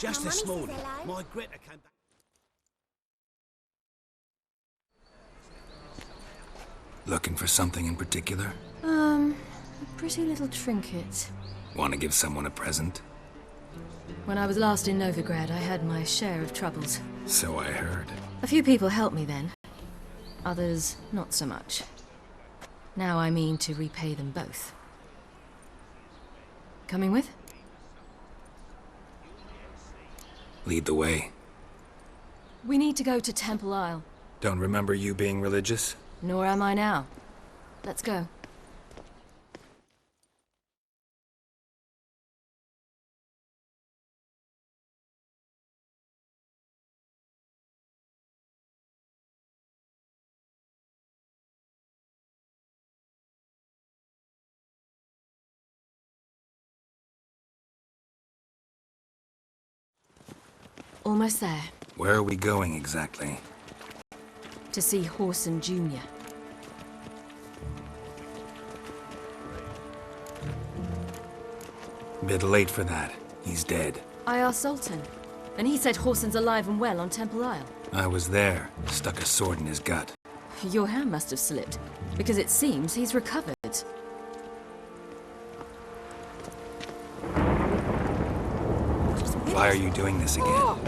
Just this morning, my Greta came back. Looking for something in particular? A pretty little trinket. Want to give someone a present? When I was last in Novigrad, I had my share of troubles. So I heard. A few people helped me then. Others, not so much. Now I mean to repay them both. Coming with? Lead the way. We need to go to Temple Isle. Don't remember you being religious? Nor am I now. Let's go. Almost there. Where are we going exactly? To see Horson Jr. Bit late for that. He's dead. I asked Sultan, and he said Horson's alive and well on Temple Isle. I was there. Stuck a sword in his gut. Your hand must have slipped, because it seems he's recovered. Why are you doing this again?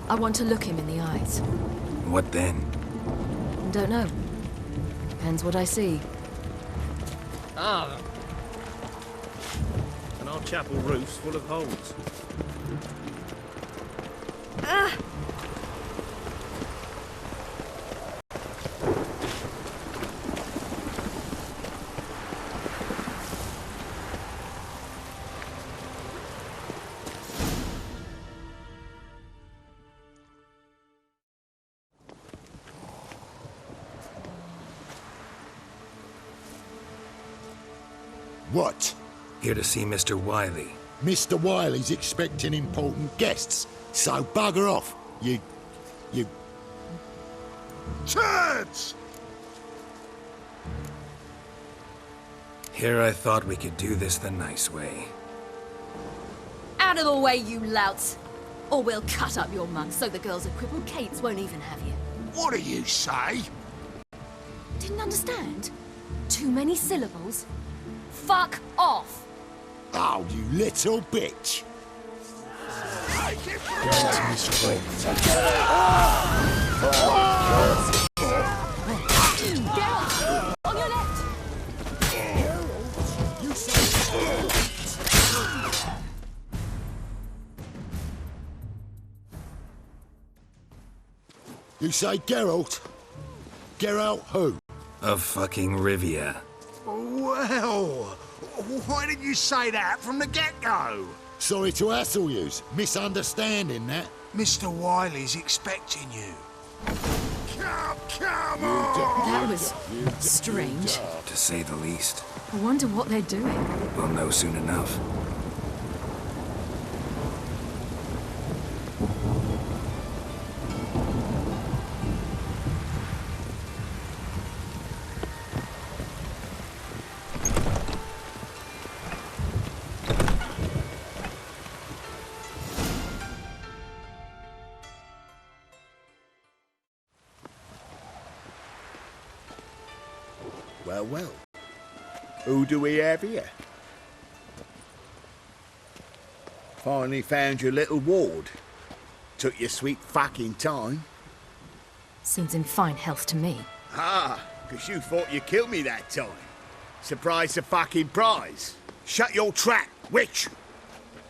I want to look him in the eyes. What then? Don't know. Depends what I see. Ah. And our chapel roof's full of holes. Ah! What? Here to see Mr. Wiley. Mr. Wiley's expecting important guests, so bugger off, you... Turds! Here I thought we could do this the nice way. Out of the way, you louts! Or we'll cut up your mug so the girls at Crippled Kate's won't even have you. What do you say? Didn't understand? Too many syllables? Fuck off! Oh, you little bitch! On your left! You say Geralt? Geralt who? Of fucking Rivia. Well, why didn't you say that from the get-go? Sorry to hassle yous. Misunderstanding that. Mr. Wiley's expecting you. Come on! That was strange. To say the least. I wonder what they're doing. We'll know soon enough. Well. Who do we have here? Finally found your little ward. Took your sweet fucking time. Seems in fine health to me. Ah, 'cause you thought you killed me that time. Surprise the fucking prize. Shut your trap, witch!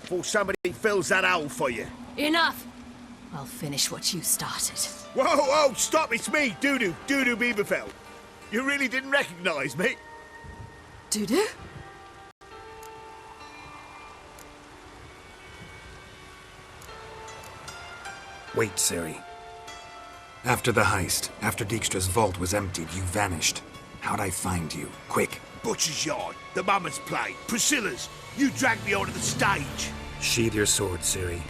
Before somebody fills that hole for you. Enough! I'll finish what you started. Whoa, stop, it's me, Doodoo Beaverfell. You really didn't recognize me? Doo-doo? Wait, Ciri. After the heist, after Dijkstra's vault was emptied, you vanished. How'd I find you? Quick. Butcher's Yard, the Mama's Play, Priscilla's. You dragged me onto the stage. Sheathe your sword, Ciri.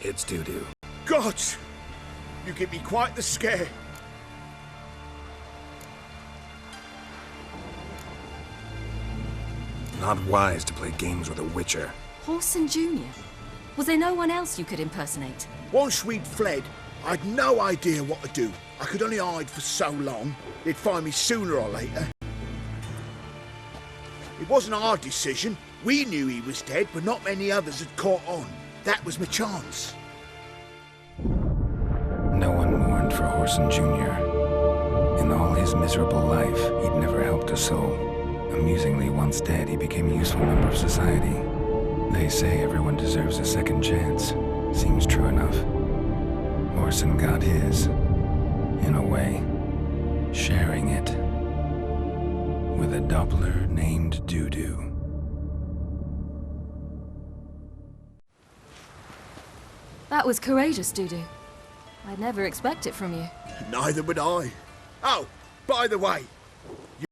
It's Doo-doo. Gods! You give me quite the scare. Not wise to play games with a witcher. Horson Jr. Was there no one else you could impersonate? Once we'd fled, I'd no idea what to do. I could only hide for so long. They'd find me sooner or later. It wasn't our decision. We knew he was dead, but not many others had caught on. That was my chance. No one mourned for Horson Jr. In all his miserable life, he'd never helped a soul. Amusingly, once dead, he became a useful member of society. They say everyone deserves a second chance. Seems true enough. Horson got his, in a way, sharing it with a Doppler named Doo-Doo. That was courageous, Doo-Doo. I'd never expect it from you. Neither would I. Oh, by the way,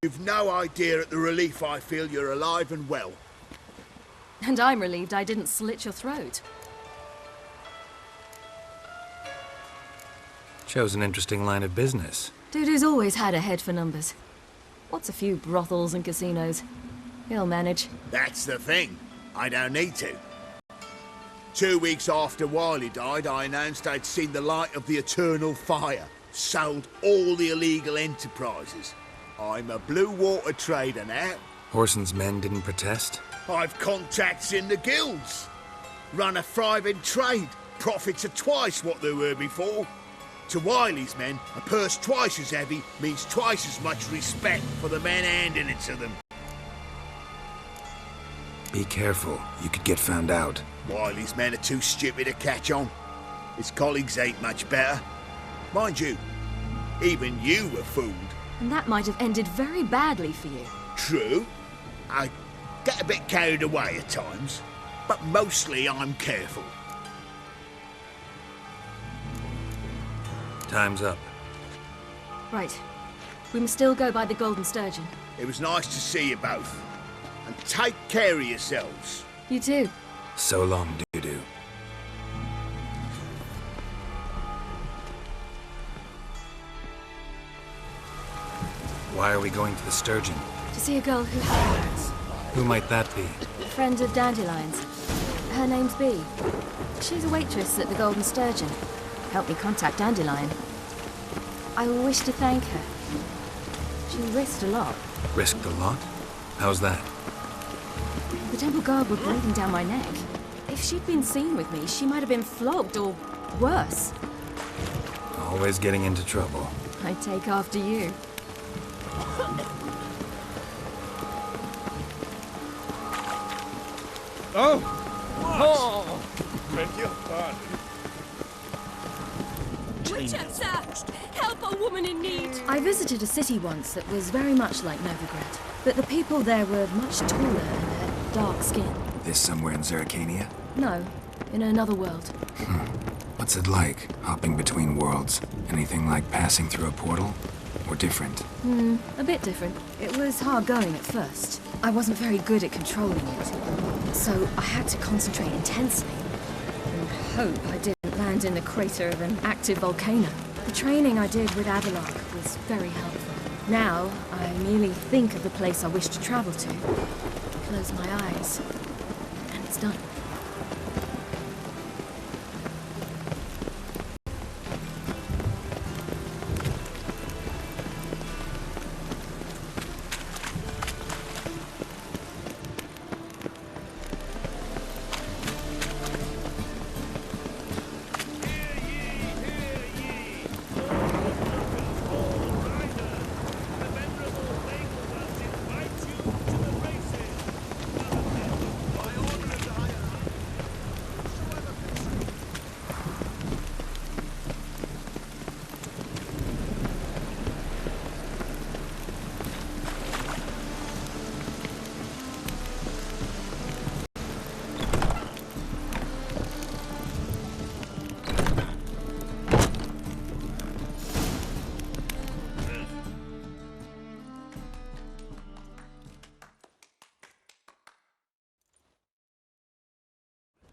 you've no idea at the relief I feel you're alive and well. And I'm relieved I didn't slit your throat. Chose an interesting line of business. Doo-Doo's always had a head for numbers. What's a few brothels and casinos? He'll manage. That's the thing. I don't need to. 2 weeks after Wiley died, I announced I'd seen the light of the eternal fire. Sold all the illegal enterprises. I'm a blue water trader now. Horson's men didn't protest? I've contacts in the guilds. Run a thriving trade. Profits are twice what they were before. To Wiley's men, a purse twice as heavy means twice as much respect for the men handing it to them. Be careful, you could get found out. Wiley's men are too stupid to catch on. His colleagues ain't much better. Mind you, even you were fooled. And that might have ended very badly for you. True. I get a bit carried away at times, but mostly I'm careful. Time's up. Right. We must still go by the Golden Sturgeon. It was nice to see you both. And take care of yourselves. You too. So long, Doo-Doo. Why are we going to the Sturgeon? To see a girl who has Who might that be? a friend of Dandelion's. Her name's Bee. She's a waitress at the Golden Sturgeon. Helped me contact Dandelion. I wish to thank her. She risked a lot. Risked a lot? How's that? The temple guard were breathing down my neck. If she'd been seen with me, she might have been flogged or worse. Always getting into trouble. I take after you. Oh! Beg your pardon. Richard, sir! Help a woman in need! I visited a city once that was very much like Novigrad, but the people there were much taller and had dark skin. This somewhere in Zerrikania? No, in another world. What's it like, hopping between worlds? Anything like passing through a portal? Or different? A bit different. It was hard going at first. I wasn't very good at controlling it, so I had to concentrate intensely and hope I didn't land in the crater of an active volcano. The training I did with Avalok was very helpful. Now, I merely think of the place I wish to travel to, close my eyes, and it's done.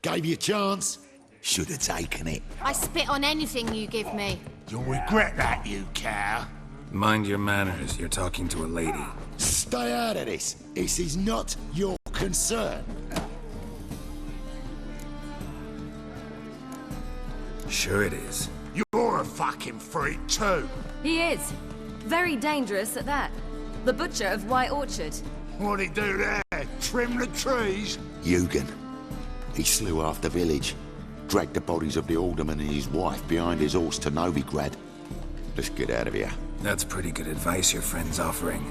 Gave you a chance. Should have taken it. I spit on anything you give me. You'll regret that, you cow. Mind your manners, you're talking to a lady. Stay out of this. This is not your concern. Sure it is. You're a fucking freak too. He is. Very dangerous at that. The butcher of White Orchard. What'd he do there? Trim the trees? Eugen. He slew half the village. Dragged the bodies of the alderman and his wife behind his horse to Novigrad. Let's get out of here. That's pretty good advice your friend's offering.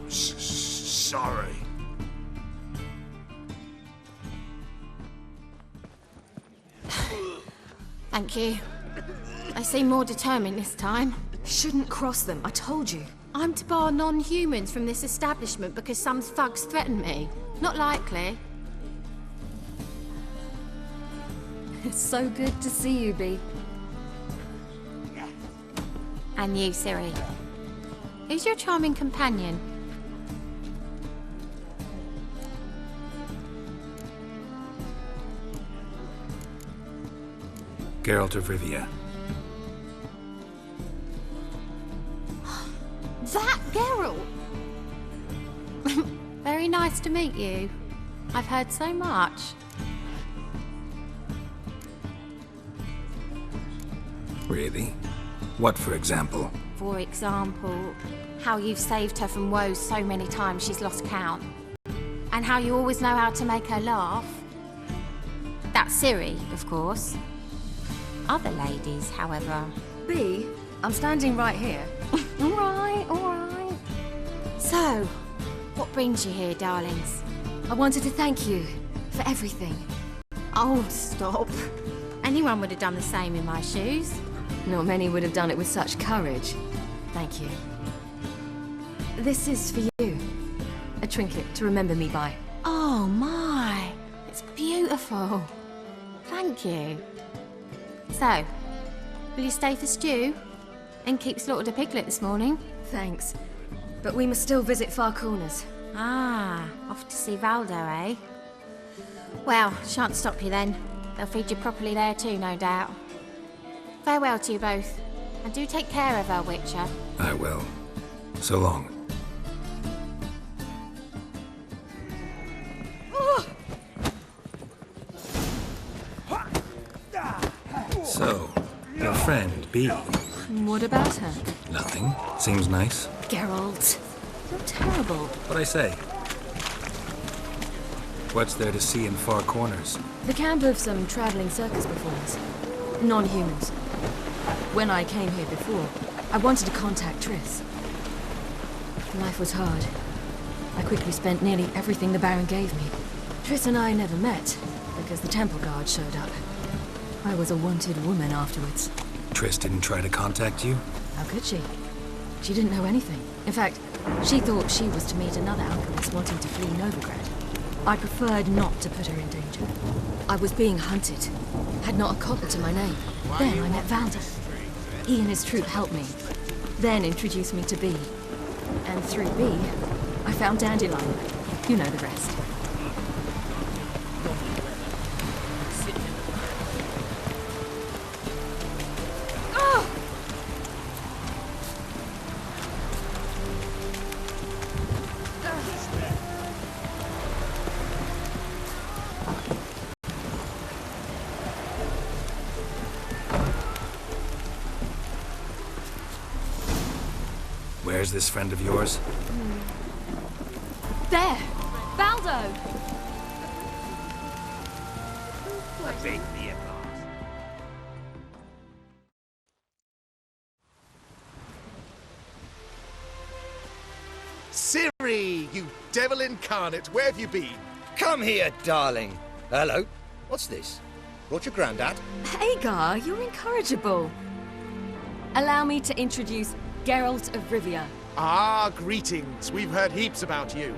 Sorry. Thank you. They seem more determined this time. Shouldn't cross them, I told you. I'm to bar non-humans from this establishment because some thugs threaten me. Not likely. It's so good to see you, Bee. And you, Ciri. Who's your charming companion? Geralt of Rivia. That Geralt! Very nice to meet you. I've heard so much. Really? What, for example? For example, how you've saved her from woes so many times she's lost count. And how you always know how to make her laugh. That's Ciri, of course. Other ladies, however... Bee, I'm standing right here. All right. So, what brings you here, darlings? I wanted to thank you for everything. Oh, stop. Anyone would have done the same in my shoes. Not many would have done it with such courage. Thank you. This is for you. A trinket to remember me by. Oh my, it's beautiful. Thank you. So, will you stay for stew? And keep slaughtered a piglet this morning? Thanks. But we must still visit Far Corners. Ah, off to see Valdo, eh? Well, shan't stop you then. They'll feed you properly there too, no doubt. Farewell to you both. And do take care of our Witcher. I will. So long. So, your friend, Bee. What about her? Nothing. Seems nice. Geralt, you're terrible. What'd I say? What's there to see in Far Corners? The camp of some traveling circus performers. Non-humans. When I came here before, I wanted to contact Triss. Life was hard. I quickly spent nearly everything the Baron gave me. Triss and I never met, because the temple guard showed up. I was a wanted woman afterwards. Triss didn't try to contact you? How could she? She didn't know anything. In fact, she thought she was to meet another alchemist wanting to flee Novigrad. I preferred not to put her in danger. I was being hunted. Had not a copper to my name. Then I met Valdo. He and his troop helped me. Then introduced me to Bee. And through Bee, I found Dandelion. You know the rest. Where's this friend of yours? There! Valdo! Ciri, you devil incarnate, where have you been? Come here, darling. Hello. What's this? Brought your granddad? Hagar, you're incorrigible. Allow me to introduce Geralt of Rivia. Ah, greetings. We've heard heaps about you.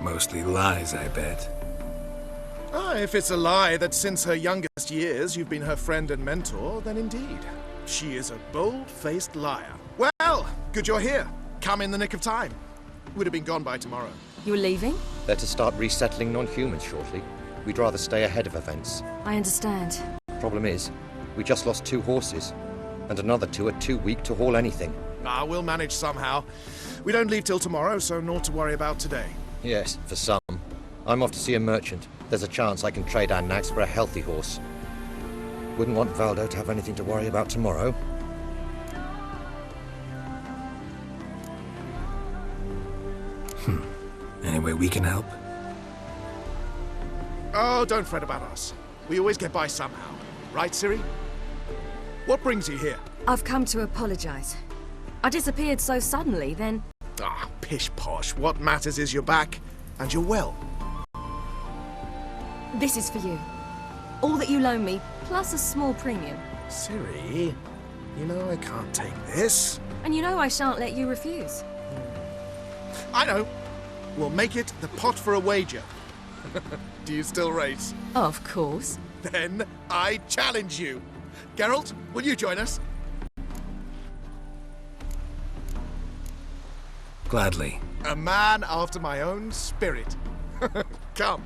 Mostly lies, I bet. Ah, if it's a lie that since her youngest years you've been her friend and mentor, then indeed. She is a bold-faced liar. Well, good you're here. Come in the nick of time. Would have been gone by tomorrow. You're leaving? They're to start resettling non-humans shortly. We'd rather stay ahead of events. I understand. Problem is, we just lost 2 horses. And another 2 are too weak to haul anything. Ah, we'll manage somehow. We don't leave till tomorrow, so naught to worry about today. Yes, for some. I'm off to see a merchant. There's a chance I can trade our nags for a healthy horse. Wouldn't want Valdo to have anything to worry about tomorrow. Any way we can help? Oh, don't fret about us. We always get by somehow. Right, Ciri? What brings you here? I've come to apologize. I disappeared so suddenly, then... Ah, pish-posh. What matters is you're back, and you're well. This is for you. All that you loan me, plus a small premium. Ciri, you know I can't take this. And you know I shan't let you refuse. I know. We'll make it the pot for a wager. Do you still race? Of course. Then I challenge you. Geralt, will you join us? Gladly. A man after my own spirit. Come.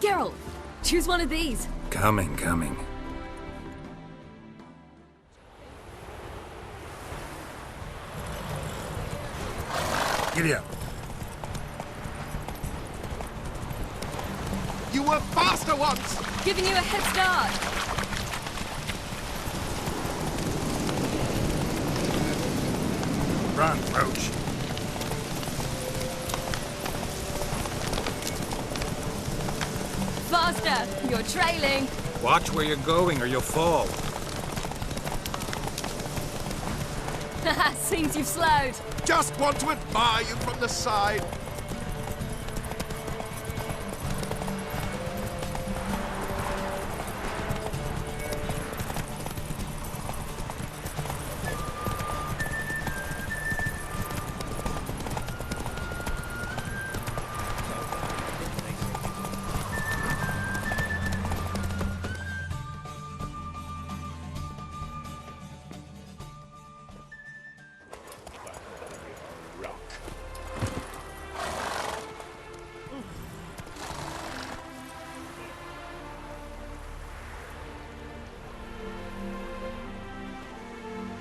Geralt, choose one of these. Coming. Giddy up. You were faster once! Giving you a head start. Run, Roach. Faster! You're trailing. Watch where you're going or you'll fall. Seems you've slowed. Just want to admire you from the side.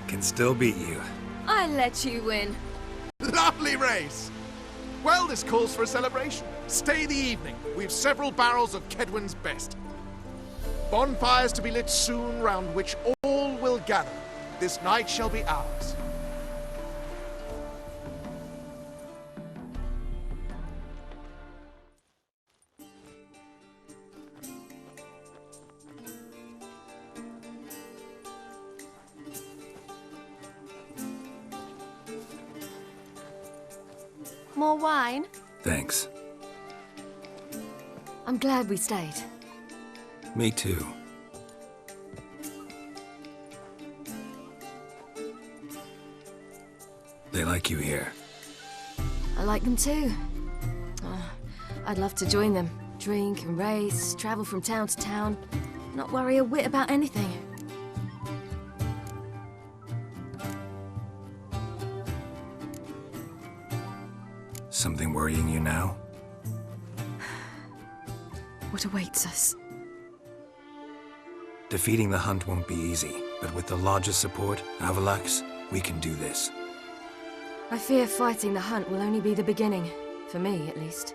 Can still beat you. I let you win. Lovely race! Well, this calls for a celebration. Stay the evening. We've several barrels of Kedwin's best. Bonfires to be lit soon, round which all will gather. This night shall be ours. More wine? Thanks. I'm glad we stayed. Me too. They like you here. I like them too. I'd love to join them. Drink and race, travel from town to town. Not worry a whit about anything. Something worrying you now? What awaits us? Defeating the hunt won't be easy, but with the Lodge's support, Avalax, we can do this. I fear fighting the hunt will only be the beginning. For me, at least.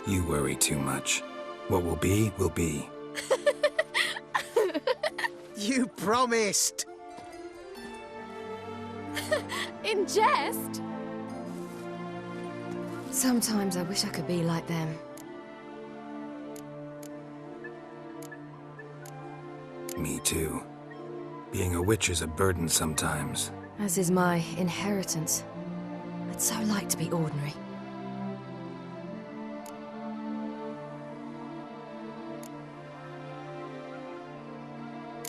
You worry too much. What will be, will be. You promised! In jest? Sometimes I wish I could be like them. Me too. Being a witch is a burden sometimes. As is my inheritance. I'd so like to be ordinary.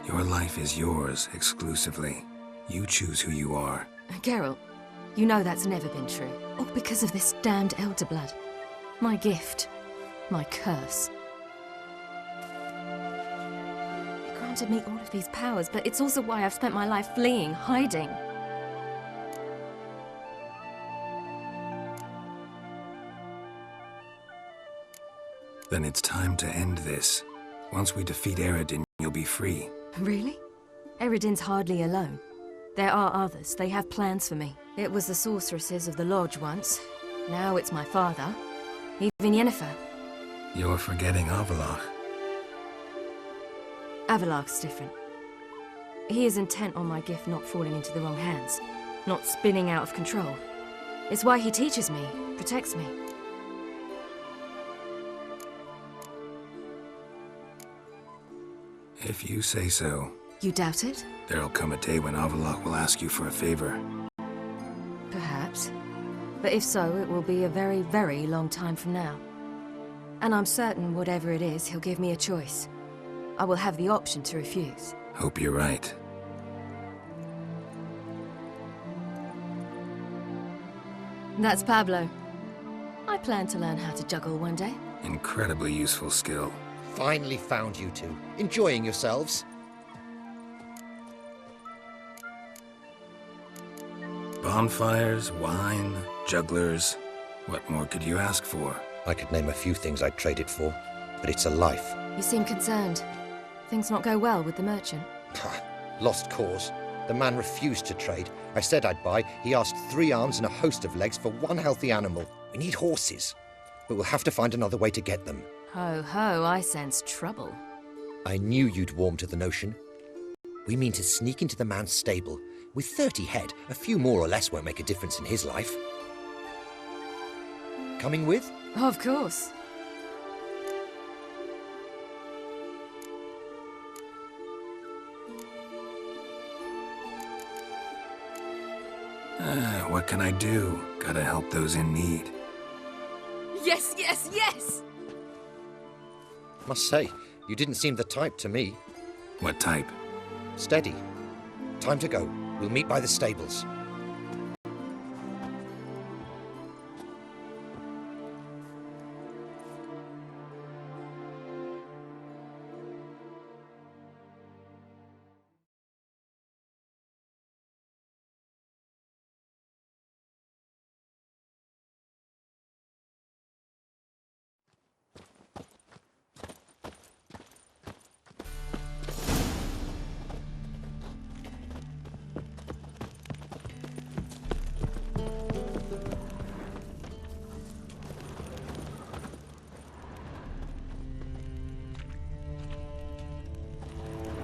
Your life is yours, exclusively. You choose who you are. Geralt, you know that's never been true. All because of this damned elder blood. My gift. My curse. It granted me all of these powers, but it's also why I've spent my life fleeing, hiding. Then it's time to end this. Once we defeat Eredin, you'll be free. Really? Eredin's hardly alone. There are others. They have plans for me. It was the sorceresses of the Lodge once. Now it's my father. Even Yennefer. You're forgetting Avallac'h. Avallac'h's different. He is intent on my gift not falling into the wrong hands. Not spinning out of control. It's why he teaches me, protects me. If you say so. You doubt it? There'll come a day when Avallac'h will ask you for a favor. Perhaps. But if so, it will be a very, very long time from now. And I'm certain whatever it is, he'll give me a choice. I will have the option to refuse. Hope you're right. That's Pablo. I plan to learn how to juggle one day. Incredibly useful skill. Finally found you two. Enjoying yourselves? Bonfires, wine, jugglers. What more could you ask for? I could name a few things I'd trade it for, but it's a life. You seem concerned. Things not go well with the merchant. Lost cause. The man refused to trade. I said I'd buy. He asked 3 arms and a host of legs for 1 healthy animal. We need horses, but we'll have to find another way to get them. Ho ho, I sense trouble. I knew you'd warm to the notion. We mean to sneak into the man's stable. With 30 head, a few more or less won't make a difference in his life. Coming with? Of course. What can I do? Gotta help those in need. Yes, yes, yes! Must say, you didn't seem the type to me. What type? Steady. Time to go. We'll meet by the stables.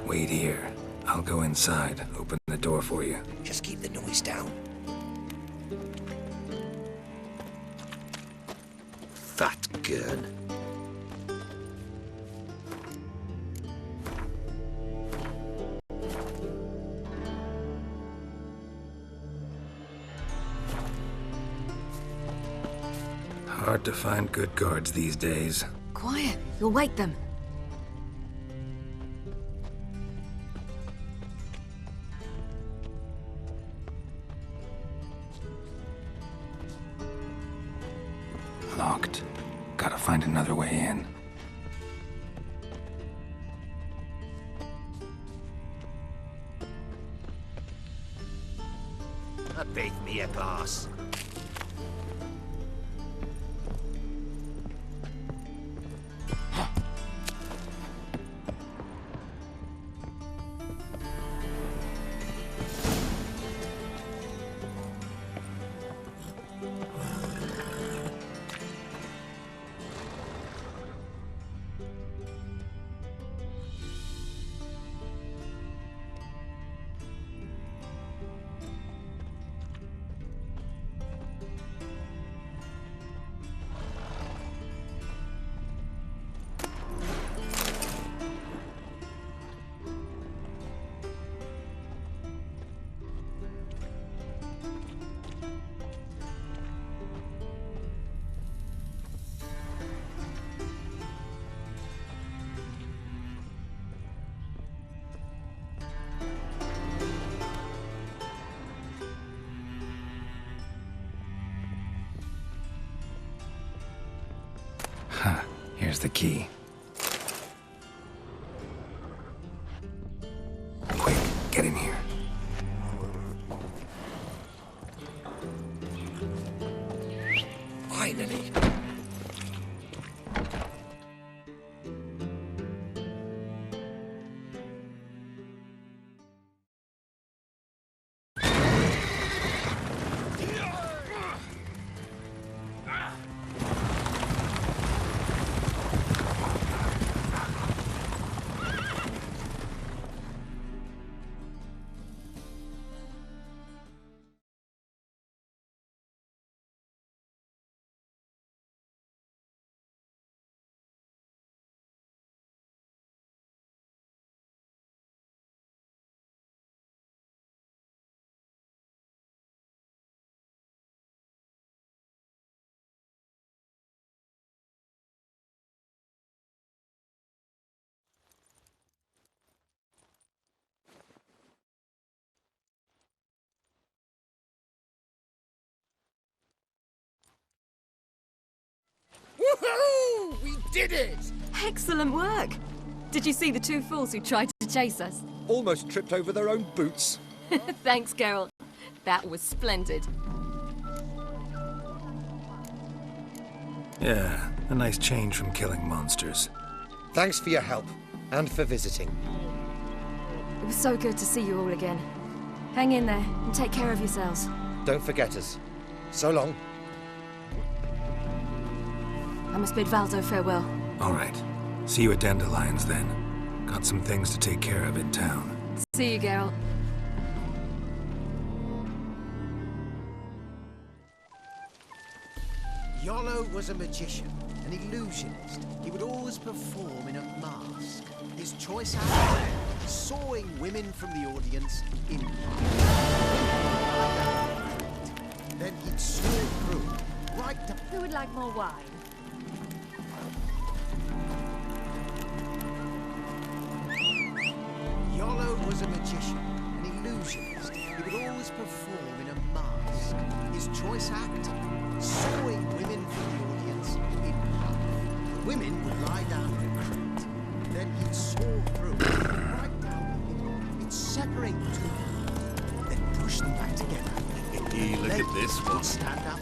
Wait here. I'll go inside, open the door for you. Just keep the noise down. Fat gun. Hard to find good guards these days. Quiet, you'll wake them. Locked. Gotta find another way in. Beat me a glass. Here's the key. Quick, get in here. Finally. Woohoo! We did it! Excellent work! Did you see the two fools who tried to chase us? Almost tripped over their own boots. Thanks, Geralt. That was splendid. Yeah, a nice change from killing monsters. Thanks for your help, and for visiting. It was so good to see you all again. Hang in there, and take care of yourselves. Don't forget us. So long. I must bid Valdo farewell. All right. See you at Dandelions, then. Got some things to take care of in town. See you, Geralt. Yolo was a magician, an illusionist. He would always perform in a mask. His choice act, sawing women from the audience in half. Then he'd saw through, right to... Who would like more wine? Yolo was a magician, an illusionist. He would always perform in a mask. His choice act, sawing women from the audience in half. Women would lie down in a crate. Then he'd saw through, right down the middle. He'd separate the two, then push them back together. Look at this one. Stand up